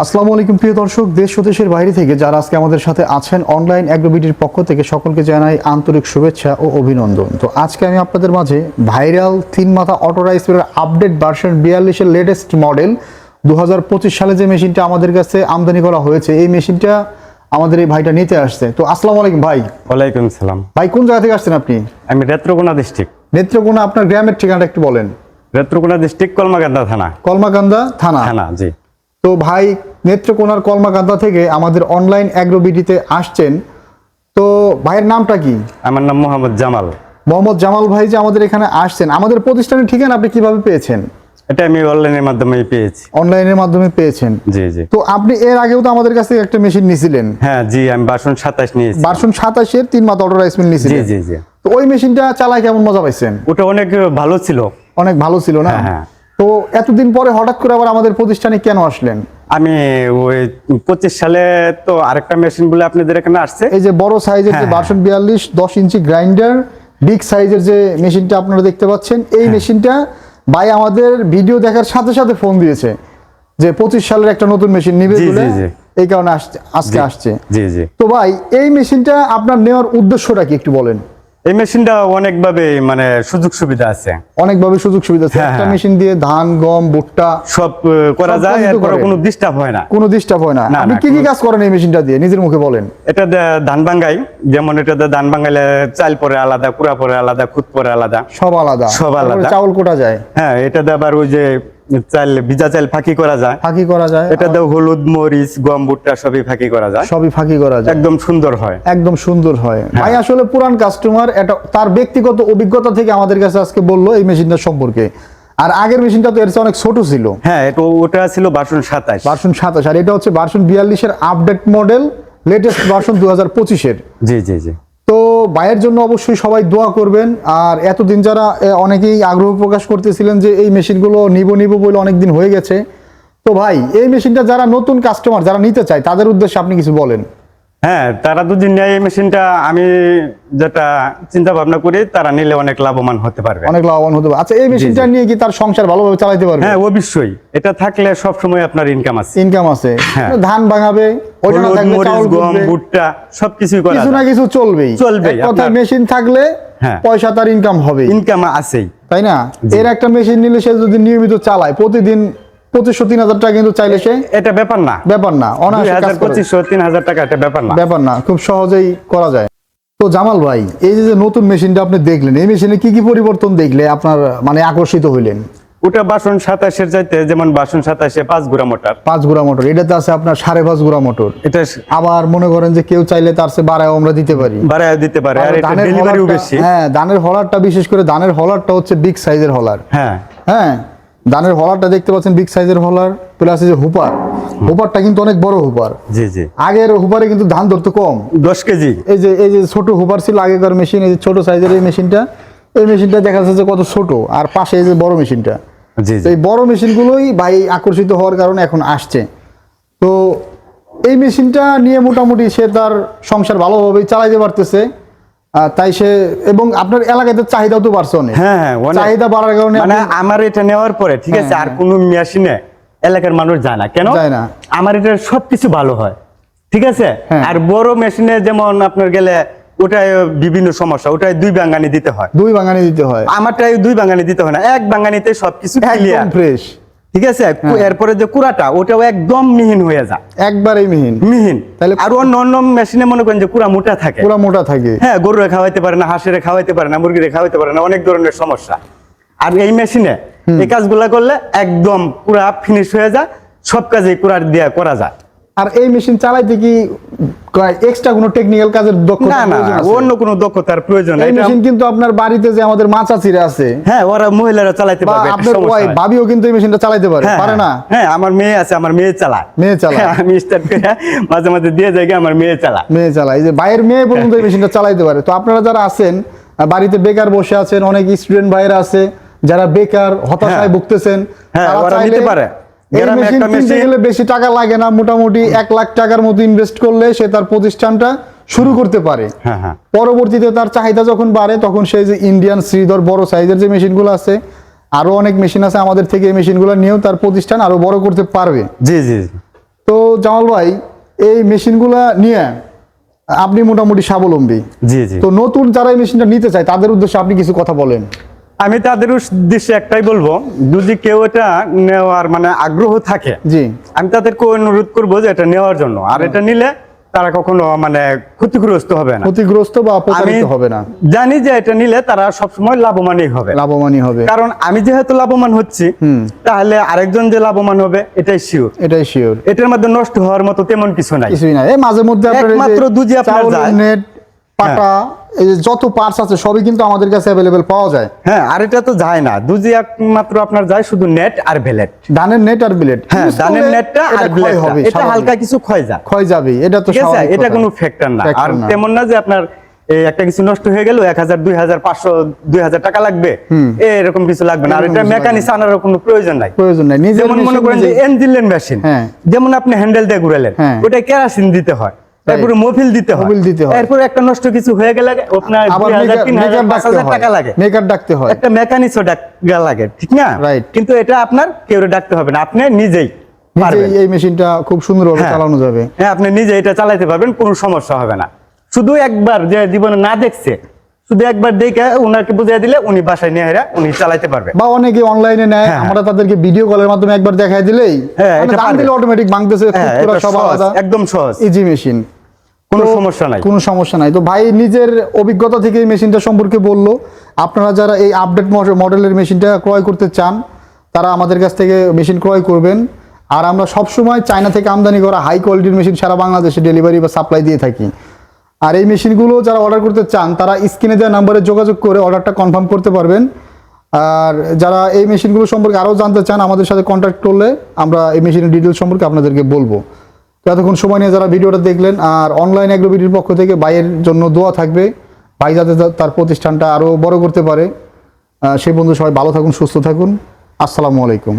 আসসালামু আলাইকুম প্রিয় দর্শক, দেশ ও দেশের বাইরে থেকে যারা আজকে আমাদের সাথে আছেন অনলাইন অ্যাগ্রোবিডির পক্ষ থেকে সকলকে জানাই আন্তরিক শুভেচ্ছা ও অভিনন্দন। তো আজকে আমি আপনাদের মাঝে ভাইরাল 3 মাথা অটো রাইস মিলের আপডেট ভার্সন 42 এর লেটেস্ট মডেল 2025 সালে যে মেশিনটা আমাদের কাছে আমদানি করা হয়েছে, এই মেশিনটা আমাদের এই ভাইটা নিতে আসছে। তো আসসালামু আলাইকুম ভাই। ওয়ালাইকুম সালাম। ভাই কোন জায়গা থেকে আসছেন আপনি? আমি নেত্রকোনা ডিস্ট্রিক্ট। নেত্রকোনা, আপনার গ্রামের ঠিকানাটা একটু বলেন। নেত্রকোনা ডিস্ট্রিক্ট, কলমাকান্দা থানা। কলমাকান্দা থানা। জি। তো ভাই নেত্রকোনার কলমাকান্দা থেকে আমাদের অনলাইন অ্যাগ্রোবিডিতে আসছেন। তো ভাইয়ের নামটা কি? আমার নাম মোহাম্মদ জামাল। মোহাম্মদ জামাল ভাই যে আমাদের এখানে আসছেন, আমাদের প্রতিষ্ঠানের ঠিকানা আপনি কিভাবে পেয়েছেন? এটা আমি অনলাইনের মাধ্যমে পেয়েছি। অনলাইনের মাধ্যমে পেয়েছেন? জি জি। তো আপনি এর আগেও তো আমাদের কাছ থেকে একটা মেশিন নিয়েছিলেন। হ্যাঁ জি, আমি ভার্সন 27 নিয়েছি। ভার্সন 27 এর 3 মাথা অটো রাইস মিল নিয়েছিলেন। জি জি জি। তো ওই মেশিনটা চালায় কেমন মজা পাইছেন? ওটা অনেক ভালো ছিল। অনেক ভালো ছিল না? হ্যাঁ। তো এতদিন পরে হঠাৎ করে আবার আমাদের প্রতিষ্ঠানে কেন আসলেন? আমি ওই 25 সালে তো আরেকটা মেশিন বলে আপনাদের এখানে আসছে, এই যে বড় সাইজের যে ভার্সন 42 10 ইঞ্চি গ্রাইন্ডার বিগ সাইজের যে মেশিনটা আপনারা দেখতে পাচ্ছেন, এই মেশিনটা ভাই আমাদের ভিডিও দেখার সাথে সাথে ফোন দিয়েছে যে 25 সালের একটা নতুন মেশিন নিবে বলে, এই কারণে আজকে আসছে। জি জি। তো ভাই এই মেশিনটা আপনার নেওয়ার উদ্দেশ্যটা কি একটু বলেন? এই মেশিনটা অনেকভাবে মানে সুযোগ সুবিধা আছে। অনেকভাবে সুযোগ সুবিধা আছে। একটা মেশিন দিয়ে ধান, গম, ভুট্টা সব করা যায়, এরপর কোনো ডিস্টার্ব হয় না। কোনো ডিস্টার্ব হয় না। আপনি কি কি কাজ করেন এই মেশিনটা দিয়ে নিজের মুখে বলেন? এটা ধান ভাঙ্গাই, যেমন এটা ধান ভাঙ্গাইলে চাল পরে আলাদা, কুড়া পরে আলাদা, খুদ পরে আলাদা, সব আলাদা। সব আলাদা। চাউল কোটা যায়। হ্যাঁ, এটা আবার ওই যে চাল ভিজা চাল ফাঁকি করা যায়। ফাঁকি করা যায়। এটা হলুদ, মরিচ, গম, ভুট্টা সবই ফাঁকি করা যায়। সবই ফাঁকি করা যায়। একদম সুন্দর হয়। একদম সুন্দর হয়। ভাই আসলে পুরান কাস্টমার, এটা তার ব্যক্তিগত অভিজ্ঞতা থেকে আমাদের কাছে আজকে বললো এই মেশিনটা সম্পর্কে। আর আগের মেশিনটা তো এর চেয়ে অনেক ছোট ছিল। হ্যাঁ, ওটা ছিল ভার্সন 27। ভার্সন 27 আর এটা হচ্ছে ভার্সন 42 এর আপডেট মডেল, লেটেস্ট ভার্সন 2025 এর। জি জি জি। তো ভাইয়ের জন্য অবশ্যই সবাই দোয়া করবেন। আর এতদিন যারা অনেকেই আগ্রহ প্রকাশ করতেছিলেন যে এই মেশিনগুলো নিব বলে অনেকদিন হয়ে গেছে। তো ভাই এই মেশিনটা যারা নতুন কাস্টমার যারা নিতে চায় তাদের উদ্দেশ্যে আপনি কিছু বলেন। হ্যাঁ, তারা যদি নেয় এই মেশিনটা, আমি যেটা চিন্তা ভাবনা করি, তারা নিলে অনেক লাভবান হতে পারবে। অনেক লাভবান হতে পারবে। আচ্ছা, এই মেশিনটা নিয়ে কি তার সংসার ভালোভাবে চালাতে পারবে? হ্যাঁ অবশ্যই, এটা থাকলে সব সময় আপনার ইনকাম আছে। ইনকাম আছে। ধান ভাঙাবে, মরিচ, গম, ভুট্টা সবকিছুই করা কিছু না কিছু চলবেই। কথা মেশিন থাকলে পয়সা তার ইনকাম হবে। ইনকাম আছেই, তাই না? এর একটা মেশিন নিলে সে যদি নিয়মিত চালায় প্রতিদিন 2500-3000 টাকা কিন্তু চাইলে সে এটা ব্যাপার না। 2500-3000 টাকা এটা ব্যাপার না, খুব সহজেই করা যায়। তো জামাল ভাই, এই যে নতুন মেশিনটা আপনি দেখলেন, এই মেশিনে কি কি পরিবর্তন দেখলে আপনার মানে আকর্ষিত হইলেন? ওটা ভার্সন 27 এর চাইতে, যেমন ভার্সন 27 5 গুড়া মোটর। 5 গুড়া মোটর, এটাতে আছে আপনার 5.5 গুড়া মোটর। এটা আবার মনে করেন যে কেউ চাইলে তার চেয়ে বাড়ায় আমরা দিতে পারি। আর এটা ডেলিভারিও বেশি। হ্যাঁ, ধানের হলারটা, বিশেষ করে ধানের হলারটা হচ্ছে বিগ সাইজের হলার। হ্যাঁ, ধানের হলারটা দেখতে পাচ্ছেন বিগ সাইজের হলার। প্লাস এই যে হুপারটা কিন্তু অনেক বড় হুপার। জি জি। আগের হুপারে কিন্তু ধান ধরতে কম, 10 কেজি। এই যে ছোট হুপার ছিল আগেকার মেশিন, এই যে ছোট সাইজের এই মেশিনটা দেখা যাচ্ছে কত ছোট। আর পাশে এই যে বড় মেশিনটা, এই বড় মেশিনগুলোই ভাই আকর্ষিত হওয়ার কারণে এখন আসছে। তো এই মেশিনটা নিয়ে মোটামুটি সে তার সংসার ভালোভাবেই চালাইতে পারতেছে। তাই সে, এবং আপনার এলাকাতে চাহিদাও তো বাড়ছে অনেক। হ্যাঁ, চাহিদা বাড়ার কারণে মানে আমার এটা নেওয়ার পরে ঠিক আছে, আর কোনো মেশিনে এলাকার মানুষ যায় না। কেন যায় না? আমার এটা সবকিছু ভালো হয়, ঠিক আছে। আর বড় মেশিনে যেমন আপনার গেলে ওটায় বিভিন্ন সমস্যা, ওটায় 2 ভাঙানি দিতে হয়। 2 ভাঙানি দিতে হয়। আমারটায় 2 ভাঙানি দিতে হয় না, 1 ভাঙানিতে সবকিছু ক্লিয়ার ফ্রেশ, ঠিক আছে। এরপরে যে কুড়াটা, ওটাও একদম মিহিন হয়ে যায়, একবারেই মিহিন। তাহলে আর অন্য মেশিনে মনে করেন যে কুড়া মোটা থাকে। হ্যাঁ, গরুরে খাওয়াইতে পারে না, হাঁসেরে খাওয়াইতে পারে না, মুরগিরে খাওয়াইতে পারে না, অনেক ধরনের সমস্যা। আর এই মেশিনে এই কাজগুলা করলে একদম কুড়া ফিনিশ হয়ে যায়, সব কাজে কুড়া দিয়ে করা যায়। আর এই মেশিন চালাইতে কি এক্সট্রা কোনো টেকনিক্যাল কাজের দক্ষতা না, অন্য কোনো দক্ষতার প্রয়োজন নেই। এই মেশিন কিন্তু আপনার বাড়িতে যে আমাদের মাচাচিরা আছে, হ্যাঁ, ওরা মহিলারা চালাতে পারবে। আপনার ভাবিও কিন্তু এই মেশিনটা চালাতে পারে না? হ্যাঁ, আমার মেয়ে আছে, আমার মেয়ে চালায়। আমি স্টার্ট করে মাঝে মাঝে দিয়ে যাই, আমার মেয়ে চালায়। এই যে ভাইয়ের মেয়ে পর্যন্ত এই মেশিনটা চালাইতে পারে। তো আপনারা যারা আছেন বাড়িতে বেকার বসে আছেন, অনেক স্টুডেন্ট ভাইয়েরা আছে যারা বেকার হতাশায় ভুগতেছেন, তারা নিতে পারে। এই মেশিন কিনতে গেলে বেশি টাকা লাগে না, মোটামুটি 1 লাখ টাকার মতো ইনভেস্ট করলে সে তার প্রতিষ্ঠানটা শুরু করতে পারে। পরবর্তীতে তার চাহিদা যখন বাড়ে তখন সেই যে ইন্ডিয়ান শ্রীধর বড় সাইজের যে মেশিনগুলো আছে, আরো অনেক মেশিন আছে আমাদের থেকে, এই মেশিনগুলো নিয়েও তার প্রতিষ্ঠান আরো বড় করতে পারবে। জি জি। তো জামাল ভাই এই মেশিনগুলা নিয়ে আপনি মোটামুটি স্বাবলম্বী। জি জি। তো নতুন যারা এই মেশিনটা নিতে চায় তাদের উদ্দেশ্যে আপনি কিছু কথা বলেন। আমি তাদের উদ্দেশ্যে একটাই বলবো, যদি কেউ এটা নেওয়ার মানে আগ্রহ থাকে, জি, আমি তাদেরকে অনুরোধ করবো যে এটা নেওয়ার জন্য। আর এটা নিলে তারা কখনো মানে ক্ষতিগ্রস্ত হবে না, ক্ষতিগ্রস্ত বা প্রতারিত হবে না। জানি যে এটা নিলে তারা সবসময় লাভবানই হবে, লাভবানই হবে। কারণ আমি যেহেতু লাভবান হচ্ছি, তাহলে আরেকজন যে লাভবান হবে এটাই শিওর। এটাই শিওর। এটার মধ্যে নষ্ট হওয়ার মতো তেমন কিছু নাই, কিছুই নাই। এই মাঝে মধ্যে আপনার একমাত্র দুজি আপনার যায়, নেট পাটা এই যে যত পার্টস আছে সবই কিন্তু আমাদের কাছে अवेलेबल পাওয়া যায়। হ্যাঁ, আর এটা তো যায় না, দুজি একমাত্র আপনার যায় শুধু নেট আর ব্লেড। ধানের নেট আর ব্লেড। হ্যাঁ, ধানের নেটটা আর ব্লেডটা, এটা হালকা কিছু ক্ষয় যায়, ক্ষয় যাবে, এটা তো স্বাভাবিক, এটা কোনো ফ্যাক্টর না। আর তেমন না যে আপনার এই একটা কিছু নষ্ট হয়ে গেল 1000 2000 500 2000 টাকা লাগবে, এরকম কিছু লাগবে না। আর এটা মেকানিক আনার কোনো প্রয়োজন নাই, প্রয়োজন নাই। যেমন মনে করেন যে এনজিলের মেশিন, যেমন আপনি হ্যান্ডেল দিয়ে ঘুরালেন, ওটা কেরোসিন দিতে হয়, তারপরে মোবিল দিতে হয়, এরপর একটা নষ্ট কিছু হয়ে গেলে আপনার 2000 3000 5000 টাকা লাগে, মেকার ডাকতে হয়, একটা মেকানিকও ডাকা লাগে, ঠিক না? কিন্তু এটা আপনার কেউ ডাকতে হবে না, আপনি নিজেই পারবেন। এই মেশিনটা খুব সুন্দরভাবে চালানো যাবে। হ্যাঁ, আপনি নিজে এটা চালাতে পারবেন, কোনো সমস্যা হবে না। শুধু একবার যে জীবনে না দেখছে, শুধু একবার দেখে ওনাকে বুঝিয়ে দিলে উনি বাসায় নিয়ে এরা উনি চালাতে পারবে। বা অনেকে অনলাইনে নেয়, আমরা তাদেরকে ভিডিও কলের মাধ্যমে একবার দেখাই দিলেই এটা দিলে অটোমেটিক ভাঙতেছে, সব আলাদা, একদম সহজ, ইজি মেশিন, কোনো সমস্যা নাই, কোনো সমস্যা নাই। তো ভাই নিজের অভিজ্ঞতা থেকে এই মেশিনটা সম্পর্কে বললো। আপনারা যারা এই আপডেট মডেলের মেশিনটা ক্রয় করতে চান তারা আমাদের কাছ থেকে মেশিন ক্রয় করবেন। আর আমরা সবসময় চায়না থেকে আমদানি করা হাই কোয়ালিটির মেশিন সারা বাংলাদেশে ডেলিভারি বা সাপ্লাই দিয়ে থাকি। আর এই মেশিনগুলো যারা অর্ডার করতে চান তারা স্ক্রিনে দেওয়া নাম্বারে যোগাযোগ করে অর্ডারটা কনফার্ম করতে পারবেন। আর যারা এই মেশিনগুলো সম্পর্কে আরও জানতে চান আমাদের সাথে কন্ট্যাক্ট করলে আমরা এই মেশিনের ডিটেলস সম্পর্কে আপনাদেরকে বলবো। তো এতক্ষণ সময় নিয়ে যারা ভিডিওটা দেখলেন, আর অনলাইন অ্যাগ্রোবিডির পক্ষ থেকে ভাইয়ের জন্য দোয়া থাকবে, ভাই যাতে তার প্রতিষ্ঠানটা আরও বড় করতে পারে। সেই বন্ধু সবাই ভালো থাকুন, সুস্থ থাকুন। আসসালামু আলাইকুম।